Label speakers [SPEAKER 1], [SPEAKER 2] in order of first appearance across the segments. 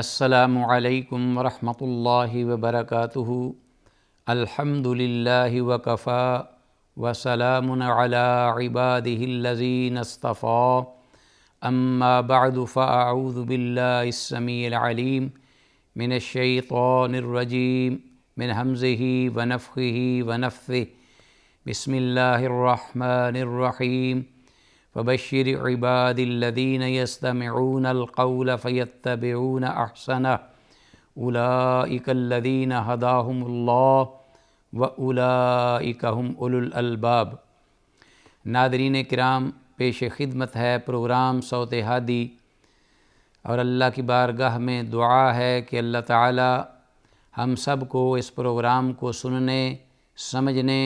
[SPEAKER 1] السلام علیکم ورحمۃ اللہ وبرکاتہ۔ الحمد للہ وکفیٰ وسلام علی عبادہ الذین اصطفیٰ، اما بعد فاعوذ باللہ السمیع العلیم من الشیطان الرجیم من ہمزہ ونفخہ ونفثہ۔ بسم اللہ الرحمن الرحیم۔ فبشر عباد الذین یستمعون القول فیتبعون احسنہ، اولئک الذین ھداھم اللہ واولئک ھم اولو الالباب۔ ناظرین کرام، پیش خدمت ہے پروگرام صوت ہادی، اور اللہ کی بارگاہ میں دعا ہے کہ اللہ تعالی ہم سب کو اس پروگرام کو سننے، سمجھنے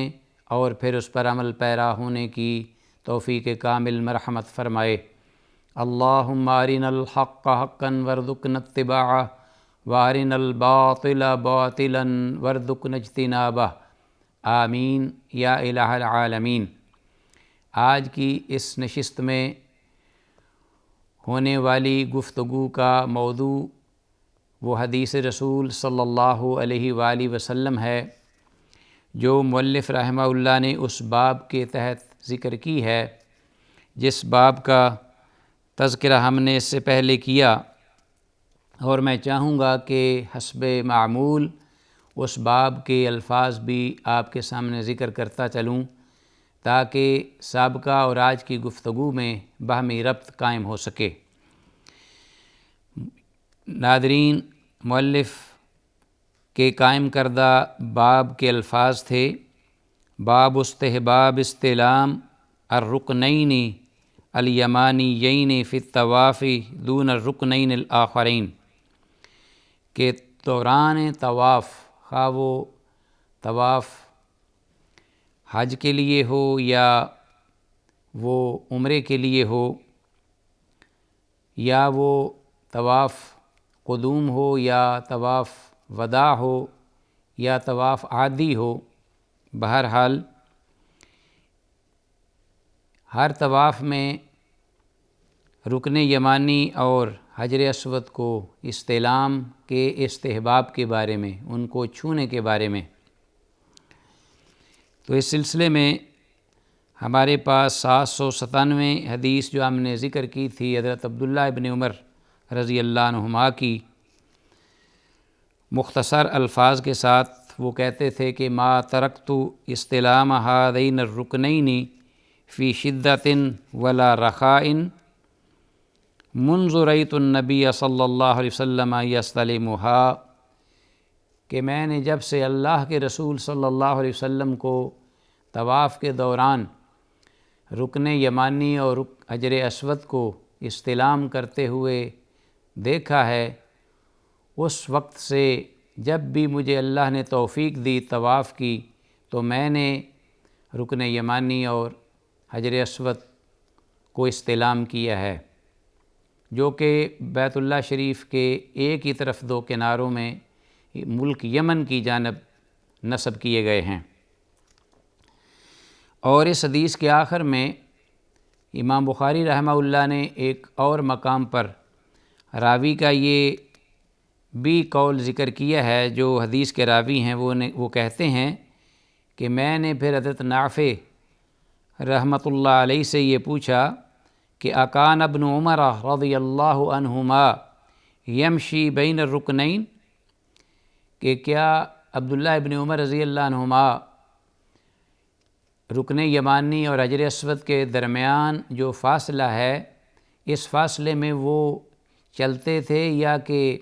[SPEAKER 1] اور پھر اس پر عمل پیرا ہونے کی توفیق کامل مرحمت فرمائے۔ اللہم ارنا الحق حقا وارزقنا اتباعہ وارنا الباطل باطلا وارزقنا اجتنابہ، آمین یا الہ العالمین۔ آج کی اس نشست میں ہونے والی گفتگو کا موضوع وہ حدیث رسول صلی اللہ علیہ وآلہ وسلم ہے جو مؤلف رحمہ اللہ نے اس باب کے تحت ذکر کی ہے جس باب کا تذکرہ ہم نے اس سے پہلے کیا، اور میں چاہوں گا کہ حسب معمول اس باب کے الفاظ بھی آپ کے سامنے ذکر کرتا چلوں تاکہ سابقہ اور آج کی گفتگو میں باہمی ربط قائم ہو سکے۔ ناظرین، مؤلف کے قائم کردہ باب کے الفاظ تھے: باب استحباب استلام الرکنین الیمانیین فی الطواف دون الرکنین الآخرین، کہ دوران طواف، خواہ وہ طواف حج کے لیے ہو یا وہ عمرے کے لیے ہو، یا وہ طواف قدوم ہو یا طواف وداع ہو یا طواف عادی ہو، بہرحال ہر طواف میں رکن یمانی اور حجر اسود کو استلام کے استحباب کے بارے میں، ان کو چھونے کے بارے میں، تو اس سلسلے میں ہمارے پاس 797 حدیث جو ہم نے ذکر کی تھی حضرت عبداللہ ابن عمر رضی اللہ عنہما کی، مختصر الفاظ کے ساتھ وہ کہتے تھے کہ ما ترکت استلام ہذین الرکنین فی شدۃ ولا رخاء منذ رأیت النبی صلی اللہ علیہ وسلم یستلمھا، کہ میں نے جب سے اللہ کے رسول صلی اللہ علیہ وسلم کو طواف کے دوران رکن یمانی اور حجر اسود کو استلام کرتے ہوئے دیکھا ہے، اس وقت سے جب بھی مجھے اللہ نے توفیق دی طواف کی تو میں نے رکن یمانی اور حجر اسود کو استلام کیا ہے، جو کہ بیت اللہ شریف کے ایک ہی طرف دو کناروں میں ملک یمن کی جانب نصب کیے گئے ہیں۔ اور اس حدیث کے آخر میں امام بخاری رحمہ اللہ نے ایک اور مقام پر راوی کا یہ بھی قول ذکر کیا ہے، جو حدیث کے راوی ہیں وہ کہتے ہیں کہ میں نے پھر حضرت نافع رحمۃ اللہ علیہ سے یہ پوچھا کہ اکان ابن عمر رضی اللہ عنہما یمشی بین الرکنین، کہ کیا عبداللہ ابن عمر رضی اللہ عنہما رکن یمانی اور حجر اسود کے درمیان جو فاصلہ ہے، اس فاصلے میں وہ چلتے تھے یا کہ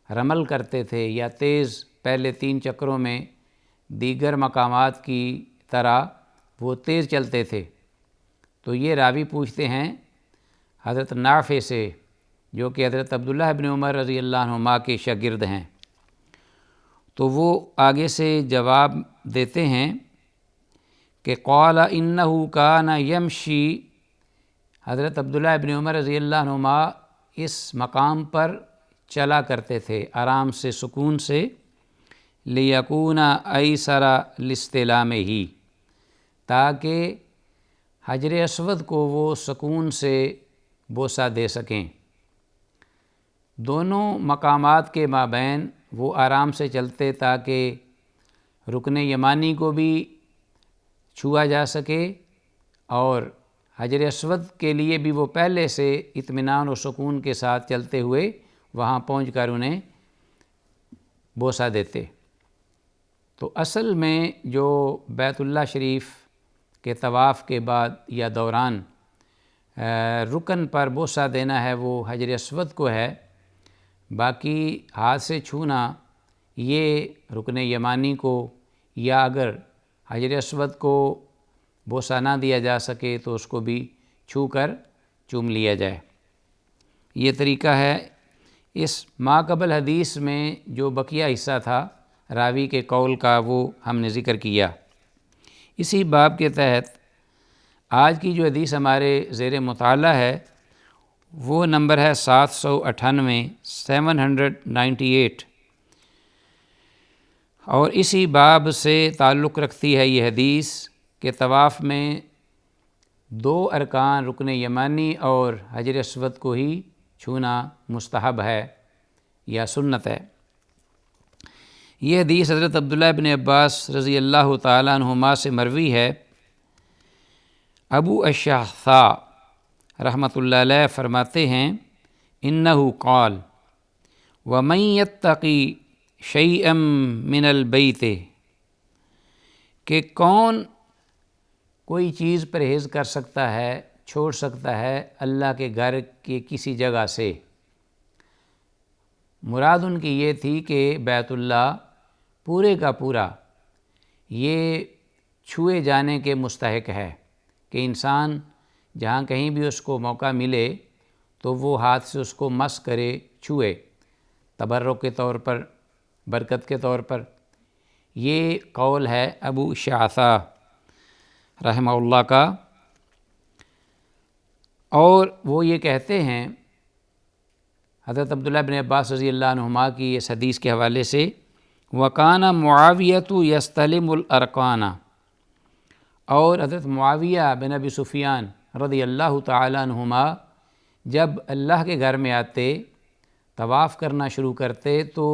[SPEAKER 1] رمل کرتے تھے، یا تیز پہلے 3 چکروں میں دیگر مقامات کی طرح وہ تیز چلتے تھے؟ تو یہ راوی پوچھتے ہیں حضرت نافع سے، جو کہ حضرت عبداللہ ابن عمر رضی اللہ عنہما کے شاگرد ہیں۔ تو وہ آگے سے جواب دیتے ہیں کہ قال انہ کان یمشی، حضرت عبداللہ ابن عمر رضی اللہ عنہما اس مقام پر چلا کرتے تھے آرام سے، سکون سے، لیکون ایسر لاستلامہ، تاکہ حجر اسود کو وہ سکون سے بوسہ دے سکیں۔ دونوں مقامات کے مابین وہ آرام سے چلتے تاکہ رکن یمانی کو بھی چھوا جا سکے اور حجر اسود کے لیے بھی وہ پہلے سے اطمینان و سکون کے ساتھ چلتے ہوئے وہاں پہنچ کر انہیں بوسہ دیتے۔ تو اصل میں جو بیت اللہ شریف کے طواف کے بعد یا دوران رکن پر بوسہ دینا ہے وہ حجر اسود کو ہے، باقی ہاتھ سے چھونا یہ رکن یمانی کو، یا اگر حجر اسود کو بوسہ نہ دیا جا سکے تو اس کو بھی چھو کر چوم لیا جائے۔ یہ طریقہ ہے۔ اس ماقبل حدیث میں جو بقیہ حصہ تھا راوی کے قول کا وہ ہم نے ذکر کیا۔ اسی باب کے تحت آج کی جو حدیث ہمارے زیر مطالعہ ہے وہ نمبر ہے 798 798، اور اسی باب سے تعلق رکھتی ہے یہ حدیث کہ طواف میں 2 ارکان رکن یمانی اور حجر اسود کو ہی چھونا مستحب ہے یا سنت ہے۔ یہ حدیث حضرت عبداللہ ابن عباس رضی اللہ تعالیٰ عنہما سے مروی ہے۔ ابو الشہثاء رحمۃ اللہ علیہ فرماتے ہیں انہ قال ومن یتقی شیئا من البیت، کہ کون کوئی چیز پرہیز کر سکتا ہے، چھوڑ سکتا ہے اللہ کے گھر کے کسی جگہ سے۔ مراد ان کی یہ تھی کہ بیت اللہ پورے کا پورا یہ چھوئے جانے کے مستحق ہے، کہ انسان جہاں کہیں بھی اس کو موقع ملے تو وہ ہاتھ سے اس کو مس کرے، چھوئے، تبرک کے طور پر، برکت کے طور پر۔ یہ قول ہے ابو شعثاء رحمہ اللہ کا، اور وہ یہ کہتے ہیں حضرت عبداللہ بن عباس رضی اللہ عنہما کی اس حدیث کے حوالے سے وَكَانَ مُعَاوِيَةُ يَسْتَلِمُ الْأَرْقَانَ، اور حضرت معاویہ بن ابی سفیان رضی اللہ تعالیٰ عنہما جب اللہ کے گھر میں آتے، طواف کرنا شروع کرتے تو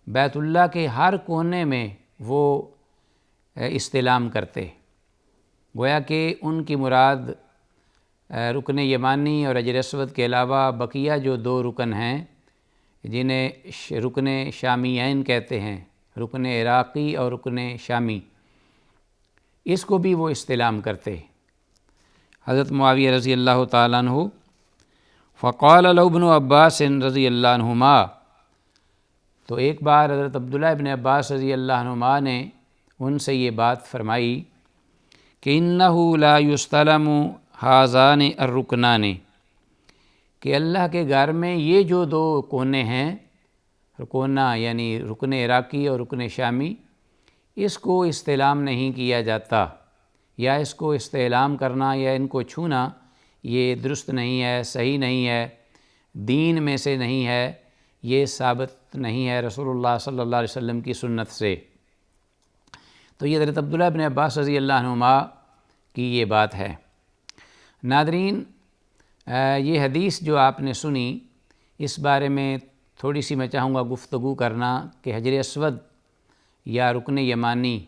[SPEAKER 1] بیت اللہ کے ہر کونے میں وہ استلام کرتے، گویا کہ ان کی مراد رکن یمانی اور حجر اسود کے علاوہ بقیہ جو 2 رکن ہیں جنہیں رکن شامیین کہتے ہیں، رکن عراقی اور رکن شامی، اس کو بھی وہ استلام کرتے۔ حضرت معاویہ رضی اللہ تعالیٰ عنہ فقال له ابن عباس رضی اللہ عنہما، تو ایک بار حضرت عبداللہ ابن عباس رضی اللہ عنہما نے ان سے یہ بات فرمائی کہ انہ لا یستلم ہذان الرکنان، کہ اللہ کے گھر میں یہ جو 2 کونے ہیں، کونا یعنی رکن عراقی اور رکن شامی، اس کو استلام نہیں کیا جاتا، یا اس کو استعلام کرنا یا ان کو چھونا یہ درست نہیں ہے، صحیح نہیں ہے، دین میں سے نہیں ہے، یہ ثابت نہیں ہے رسول اللہ صلی اللہ علیہ وسلم کی سنت سے۔ تو یہ حضرت عبداللہ بن عباس رضی اللہ عنہما کی یہ بات ہے۔ ناظرین، یہ حدیث جو آپ نے سنی اس بارے میں تھوڑی سی میں چاہوں گا گفتگو کرنا کہ حجر اسود یا رکن یمانی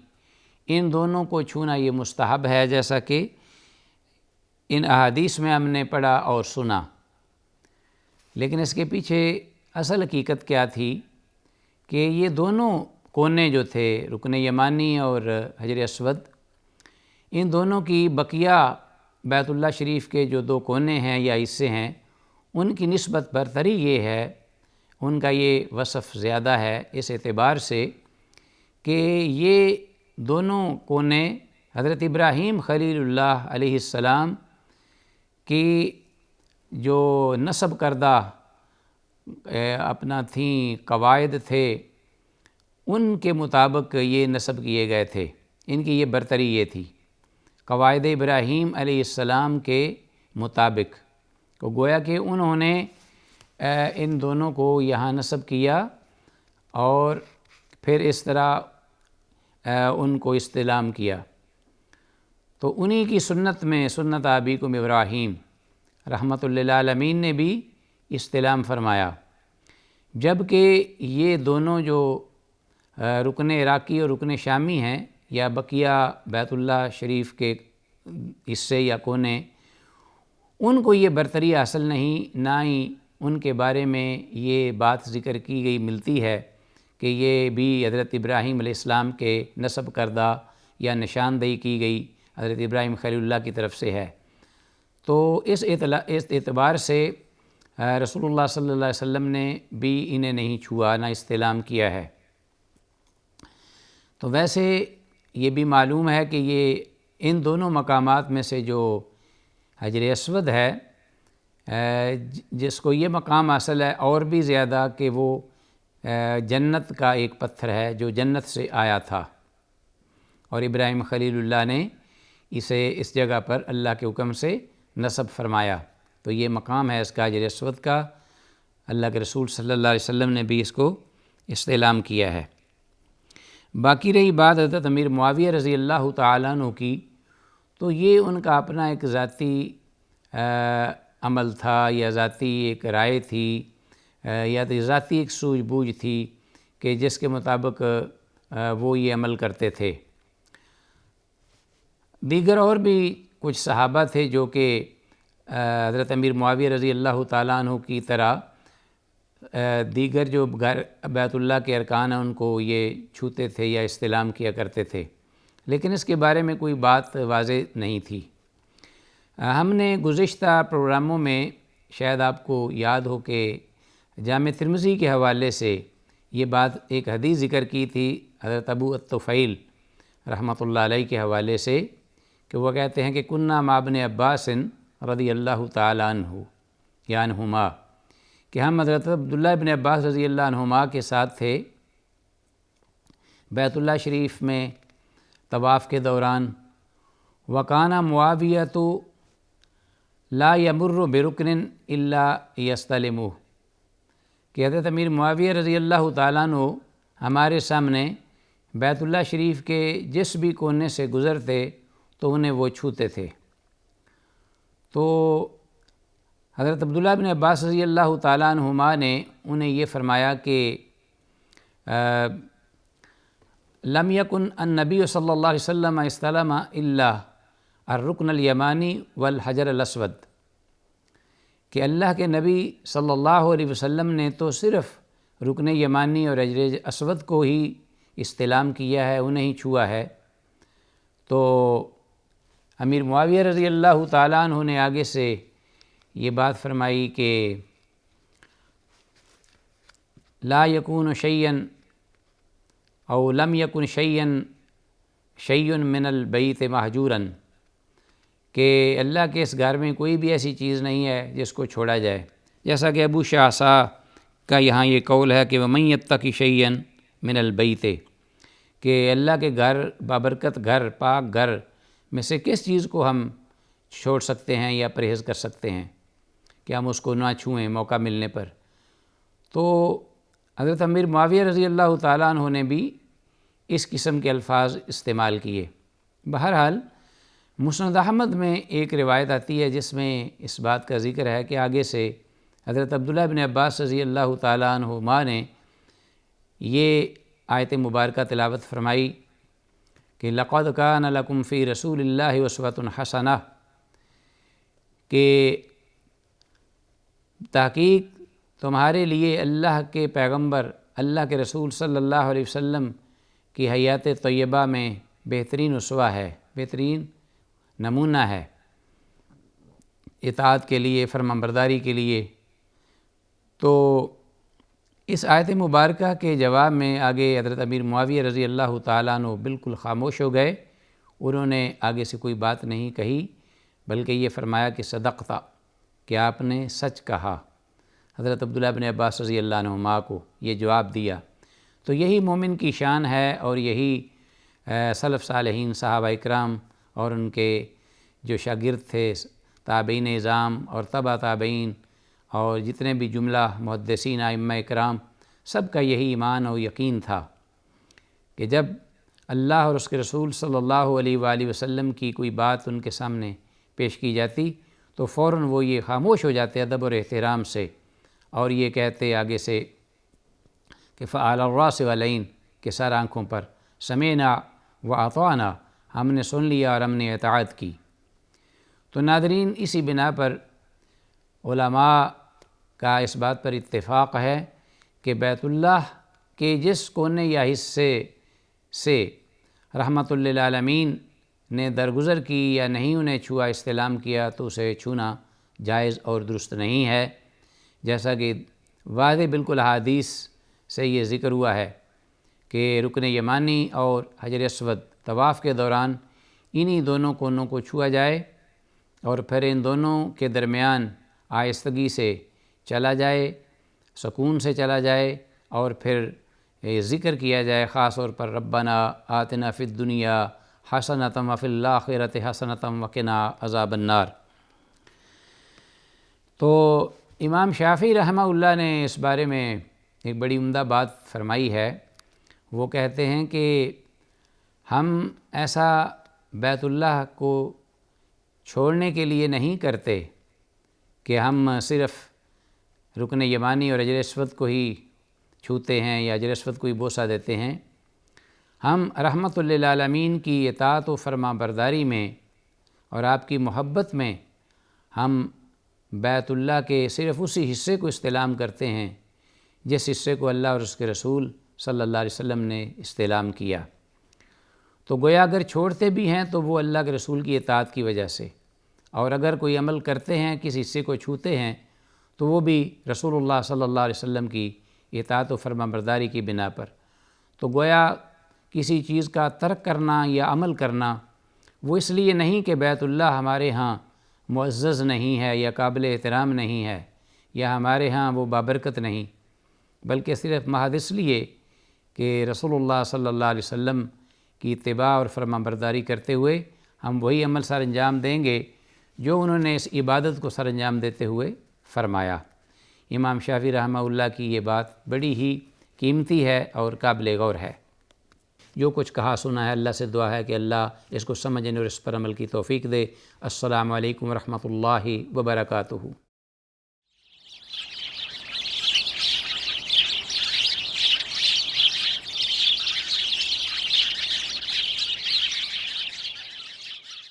[SPEAKER 1] ان دونوں کو چھونا یہ مستحب ہے، جیسا کہ ان احادیث میں ہم نے پڑھا اور سنا۔ لیکن اس کے پیچھے اصل حقیقت کیا تھی کہ یہ دونوں کونے جو تھے رکن یمانی اور حجر اسود، ان دونوں کی بقیہ بیت اللہ شریف کے جو 2 کونے ہیں یا حصے ہیں ان کی نسبت برتری یہ ہے، ان کا یہ وصف زیادہ ہے اس اعتبار سے کہ یہ دونوں کونے حضرت ابراہیم خلیل اللہ علیہ السلام کی جو نصب کردہ اپنا تھیں قواعد تھے ان کے مطابق یہ نصب کیے گئے تھے، ان کی یہ برتری یہ تھی قواعد ابراہیم علیہ السلام کے مطابق، تو گویا کہ انہوں نے ان دونوں کو یہاں نصب کیا اور پھر اس طرح ان کو استلام کیا۔ تو انہی کی سنت میں سنت ابیکم ابراہیم رحمۃ للعالمین نے بھی استلام فرمایا، جبکہ یہ دونوں جو رکن عراقی اور رکن شامی ہیں یا بقیہ بیت اللہ شریف کے حصے یا کونے، ان کو یہ برتری حاصل نہیں، نہ ہی ان کے بارے میں یہ بات ذکر کی گئی ملتی ہے کہ یہ بھی حضرت ابراہیم علیہ السلام کے نسب کردہ یا نشاندہی کی گئی حضرت ابراہیم خلیل اللہ کی طرف سے ہے۔ تو اس اعتبار سے رسول اللہ صلی اللہ علیہ وسلم نے بھی انہیں نہیں چھوا، نہ استلام کیا ہے۔ تو ویسے یہ بھی معلوم ہے کہ یہ ان دونوں مقامات میں سے جو حجر اسود ہے، جس کو یہ مقام حاصل ہے اور بھی زیادہ کہ وہ جنت کا ایک پتھر ہے جو جنت سے آیا تھا، اور ابراہیم خلیل اللہ نے اسے اس جگہ پر اللہ کے حکم سے نصب فرمایا۔ تو یہ مقام ہے اس کا حجر اسود کا، اللہ کے رسول صلی اللہ علیہ وسلم نے بھی اس کو استعلام کیا ہے۔ باقی رہی بات حضرت امیر معاویہ رضی اللہ تعالیٰ عنہ کی، تو یہ ان کا اپنا ایک ذاتی عمل تھا یا ذاتی ایک رائے تھی یا ذاتی ایک سوجھ بوجھ تھی کہ جس کے مطابق وہ یہ عمل کرتے تھے۔ دیگر اور بھی کچھ صحابہ تھے جو کہ حضرت امیر معاویہ رضی اللہ تعالیٰ عنہ کی طرح دیگر جو بیت اللہ کے ارکان ہیں ان کو یہ چھوتے تھے یا استلام کیا کرتے تھے، لیکن اس کے بارے میں کوئی بات واضح نہیں تھی۔ ہم نے گزشتہ پروگراموں میں شاید آپ کو یاد ہو کہ جامع ترمذی کے حوالے سے یہ بات ایک حدیث ذکر کی تھی حضرت ابو الطفیل رحمۃ اللہ علیہ کے حوالے سے، کہ وہ کہتے ہیں کہ کنہ مع ابن عباس رضی اللہ تعالیٰ عنہ یا عنہما، کہ ہم حضرت عبداللہ ابن عباس رضی اللہ عنہما کے ساتھ تھے بیت اللہ شریف میں طواف کے دوران۔ وکانہ معاویۃ لا یمر برکن الا یستلمہ، کہ حضرت امیر معاویہ رضی اللہ تعالیٰ عنہ ہمارے سامنے بیت اللہ شریف کے جس بھی کونے سے گزرتے تو انہیں وہ چھوتے تھے۔ تو حضرت عبداللہ بن عباس رضی اللہ تعالیٰ عنہما نے انہیں یہ فرمایا کہ لم یکن النبی صلی اللہ علیہ وسلم استلم الا الرکن الیمانی والحجر الاسود، کہ اللہ کے نبی صلی اللہ علیہ وسلم نے تو صرف رکن یمانی اور حجر اسود کو ہی استلام کیا ہے، انہیں ہی چھوا ہے۔ تو امیر معاویہ رضی اللہ تعالیٰ عنہ نے آگے سے یہ بات فرمائی کہ لا یکون شیئا او لم یکن شیئا من البیت مہجورا، کہ اللہ کے اس گھر میں کوئی بھی ایسی چیز نہیں ہے جس کو چھوڑا جائے، جیسا کہ ابو شعثا کا یہاں یہ قول ہے کہ وَمَن یتق شیئا من البیت، کہ اللہ کے گھر بابرکت گھر پاک گھر میں سے کس چیز کو ہم چھوڑ سکتے ہیں یا پرہیز کر سکتے ہیں کہ ہم اس کو نہ چھوئیں موقع ملنے پر۔ تو حضرت امیر معاویہ رضی اللہ تعالیٰ عنہ نے بھی اس قسم کے الفاظ استعمال کیے۔ بہرحال مسند احمد میں ایک روایت آتی ہے جس میں اس بات کا ذکر ہے کہ آگے سے حضرت عبداللہ بن عباس رضی اللہ تعالیٰ عنہما نے یہ آیت مبارکہ تلاوت فرمائی کہ لقد کان لکم فی رسول اللہ اسوۃ حسنہ، کہ تحقیق تمہارے لیے اللہ کے پیغمبر اللہ کے رسول صلی اللہ علیہ وسلم کی حیات طیبہ میں بہترین اسوہ ہے، بہترین نمونہ ہے اطاعت کے لیے، فرمانبرداری کے لیے۔ تو اس آیت مبارکہ کے جواب میں آگے حضرت امیر معاویہ رضی اللہ تعالیٰ عنہ بالکل خاموش ہو گئے، انہوں نے آگے سے کوئی بات نہیں کہی، بلکہ یہ فرمایا کہ صدقت، کہ آپ نے سچ کہا۔ حضرت عبداللہ بن عباس رضی اللہ عنہما کو یہ جواب دیا۔ تو یہی مومن کی شان ہے، اور یہی سلف صالحین صحابہ اکرام اور ان کے جو شاگرد تھے تابعین اعظام اور تبع تابعین اور جتنے بھی جملہ محدثین ائمہ اکرام، سب کا یہی ایمان اور یقین تھا کہ جب اللہ اور اس کے رسول صلی اللہ علیہ وآلہ وسلم کی کوئی بات ان کے سامنے پیش کی جاتی تو فوراً وہ یہ خاموش ہو جاتے ادب اور احترام سے، اور یہ کہتے آگے سے کہ فعلی الراس والعین کہ سر آنکھوں پر، سمعنا و اطعنا ہم نے سن لیا اور ہم نے اطاعت کی۔ تو ناظرین، اسی بنا پر علماء کا اس بات پر اتفاق ہے کہ بیت اللہ کے جس کونے یا حصے سے رحمت للعالمین نے درگزر کی یا نہیں انہیں چھوا، استلام کیا، تو اسے چھونا جائز اور درست نہیں ہے، جیسا کہ واضح بالکل احادیث سے یہ ذکر ہوا ہے کہ رکن یمانی اور حجر اسود طواف کے دوران انہی دونوں کونوں کو چھوا جائے اور پھر ان دونوں کے درمیان آہستگی سے چلا جائے، سکون سے چلا جائے، اور پھر ذکر کیا جائے خاص طور پر ربنا آتنا فی الدنیا حسنۃ وفی الآخرۃ حسنۃ وقنا عذاب النار۔ تو امام شافعی رحمہ اللہ نے اس بارے میں ایک بڑی عمدہ بات فرمائی ہے۔ وہ کہتے ہیں کہ ہم ایسا بیت اللہ کو چھوڑنے کے لیے نہیں کرتے کہ ہم صرف رکن یمانی اور حجر اسود کو ہی چھوتے ہیں یا حجر اسود کو ہی بوسہ دیتے ہیں۔ ہم رحمت للعالمین کی اطاعت و فرما برداری میں اور آپ کی محبت میں ہم بیت اللہ کے صرف اسی حصے کو استلام کرتے ہیں جس حصے کو اللہ اور اس کے رسول صلی اللہ علیہ وسلم نے استلام کیا۔ تو گویا اگر چھوڑتے بھی ہیں تو وہ اللہ کے رسول کی اطاعت کی وجہ سے، اور اگر کوئی عمل کرتے ہیں، کسی حصے کو چھوتے ہیں، تو وہ بھی رسول اللہ صلی اللہ علیہ وسلم کی اطاعت و فرما برداری کی بنا پر۔ تو گویا کسی چیز کا ترک کرنا یا عمل کرنا وہ اس لیے نہیں کہ بیت اللہ ہمارے ہاں معزز نہیں ہے یا قابل احترام نہیں ہے یا ہمارے ہاں وہ بابرکت نہیں، بلکہ صرف محض اس لیے کہ رسول اللہ صلی اللہ علیہ وسلم کی اتباع اور فرما برداری کرتے ہوئے ہم وہی عمل سر انجام دیں گے جو انہوں نے اس عبادت کو سر انجام دیتے ہوئے فرمایا۔ امام شافعی رحمہ اللہ کی یہ بات بڑی ہی قیمتی ہے اور قابل غور ہے۔ جو کچھ کہا سنا ہے، اللہ سے دعا ہے کہ اللہ اس کو سمجھنے اور اس پر عمل کی توفیق دے۔ السلام علیکم ورحمۃ اللہ وبرکاتہ۔